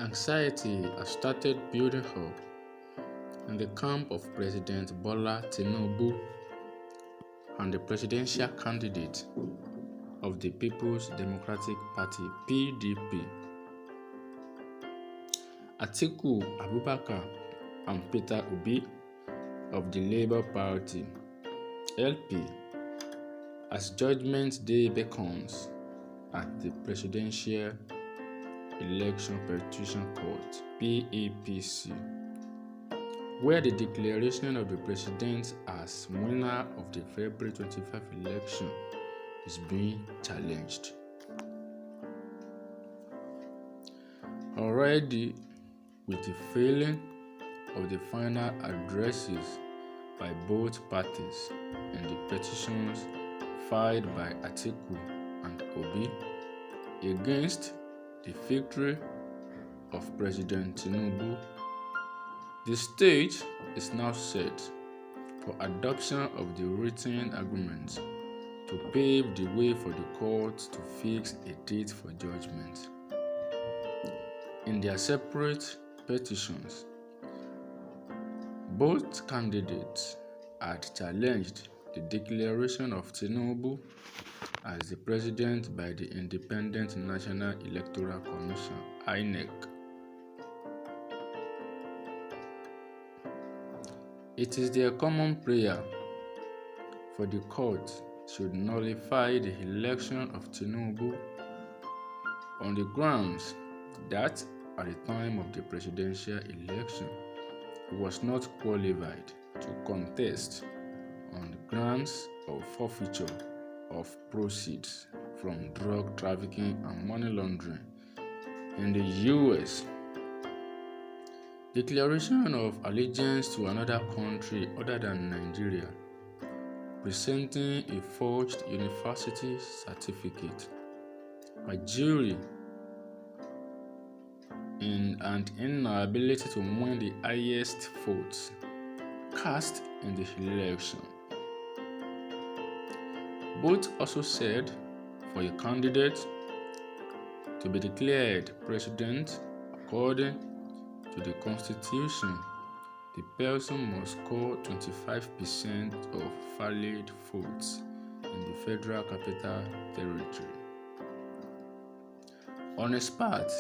Anxiety has started building up in the camp of President Bola Tinubu and the presidential candidate of the People's Democratic Party (PDP), Atiku Abubakar, and Peter Obi of the Labour Party (LP), as Judgement Day beckons at the Presidential Election Petition Court (PEPC), where the declaration of the president as winner of the February 25 election is being challenged. Already, with the failing of the final addresses by both parties and the petitions filed by Atiku and Obi against the victory of President Tinubu, the stage is now set for adoption of the written agreement to pave the way for the court to fix a date for judgment. In their separate petitions, both candidates had challenged the declaration of Tinubu as the president by the Independent National Electoral Commission (INEC). It is their common prayer for the court should nullify the election of Tinubu on the grounds that at the time of the presidential election he was not qualified to contest on the grounds of forfeiture of proceeds from drug trafficking and money laundering in the US. Declaration of allegiance to another country other than Nigeria, presenting a forged university certificate, perjury, and inability to win the highest votes cast in the election. Both also said for a candidate to be declared president according to the Constitution, the person must score 25% of valid votes in the Federal Capital Territory. On his part,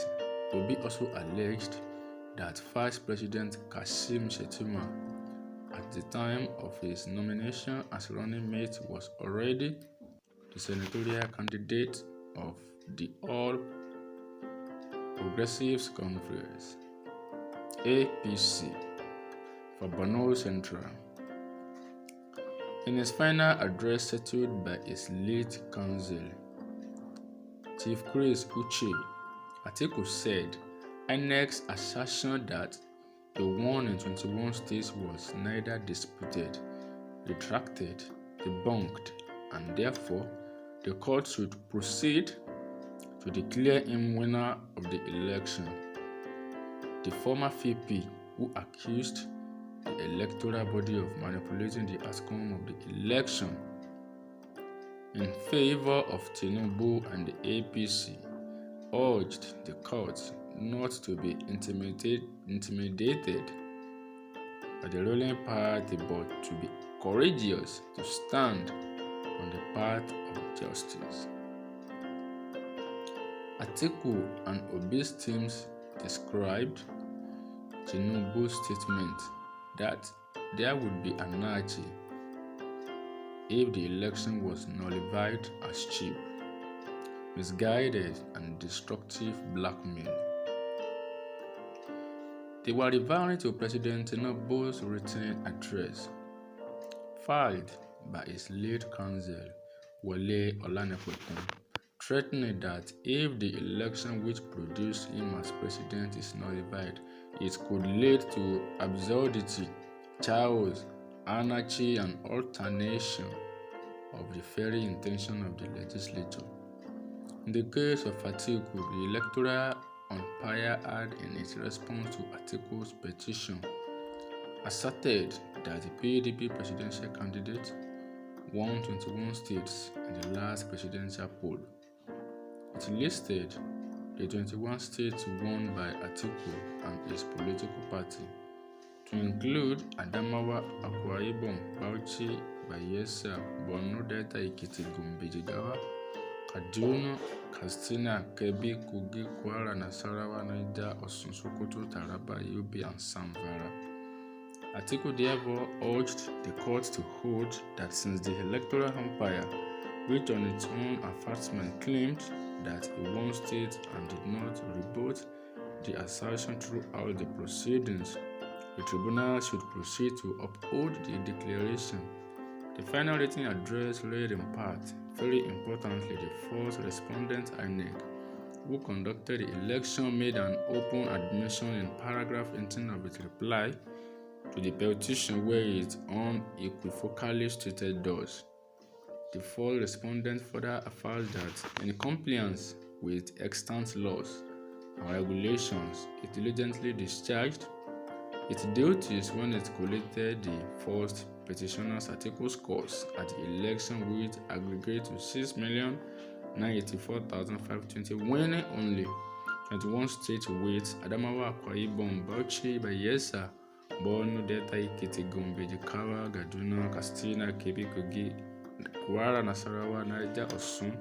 Obi also alleged that Vice President Kashim Shettima, at the time of his nomination as running mate, was already the senatorial candidate of the All Progressives Conference (APC) for Borno Central. In his final address settled by his late counsel, Chief Chris Uche, Atiku said INEC's assertion that he won in 21 states was neither disputed, retracted, debunked, and therefore the court should proceed to declare him winner of the election. The former VP who accused the electoral body of manipulating the outcome of the election in favor of Tinubu and the APC urged the court not to be intimidated by the ruling party but to be courageous to stand on the path of justice. Atiku and Obi's teams described Tinubu's statement that there would be anarchy if the election was nullified as cheap, misguided, and destructive blackmail. They were referring to President Tinubu's written address, filed by his late counsel, Wole Olanipekun, threatening that if the election which produced him as president is nullified, it could lead to absurdity, chaos, anarchy, and alternation of the very intention of the legislature. In the case of Atiku, the electoral umpire had, in its response to Atiku's petition, asserted that the PDP presidential candidate won 21 states in the last presidential poll. It listed the 21 states won by Atiku and his political party, to include Adamawa, Akwa Ibom, Bauchi, Bayelsa, Borno, Delta, Ekiti, Gombe, Jigawa, Kaduna, Katsina, Kebbi, Kogi, Kwara, Nasarawa, Niger, Osun, Sokoto, Taraba, Yobe, and Zamfara. Atiku therefore urged the court to hold that since the electoral umpire, which on its own affirmation claimed that he won state and did not rebut the assertion throughout the proceedings, the tribunal should proceed to uphold the declaration. The final written address read in part, very importantly, the first respondent INEC, who conducted the election, made an open admission in paragraph 18 of its reply to the petition, where it unequivocally stated thus. The first respondent further affirmed that in compliance with extant laws and regulations, it diligently discharged its duties when it collated the first petitioner's article scores at the election, which aggregate to 6,984,520, winning only 21 states with Adamawa, Akwa Ibom, Bauchi, Bayelsa, Borno, Delta, Ekiti, Gombe, Jigawa, Kaduna, Katsina, Kebbi, Kogi, Kwara, Nasarawa, Niger, Osun,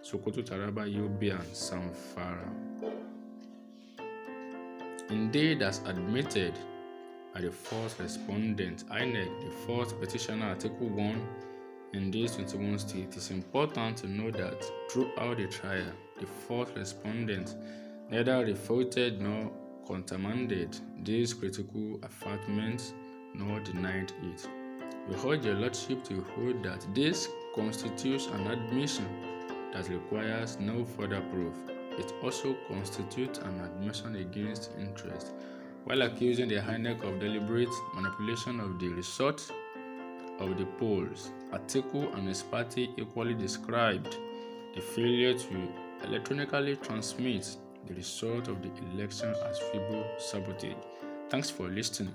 Sokoto, Taraba, Yobe, and Zamfara. Indeed, as admitted by the first respondent, INEC, the first petitioner, Article 1 in these 21 states, it is important to note that throughout the trial, the first respondent neither refuted nor countermanded these critical affirments nor denied it. We urge your Lordship to hold that this constitutes an admission that requires no further proof. It also constitutes an admission against interest, while accusing the INEC of deliberate manipulation of the result of the polls. Atiku and his party equally described the failure to electronically transmit the result of the election as feeble sabotage. Thanks for listening.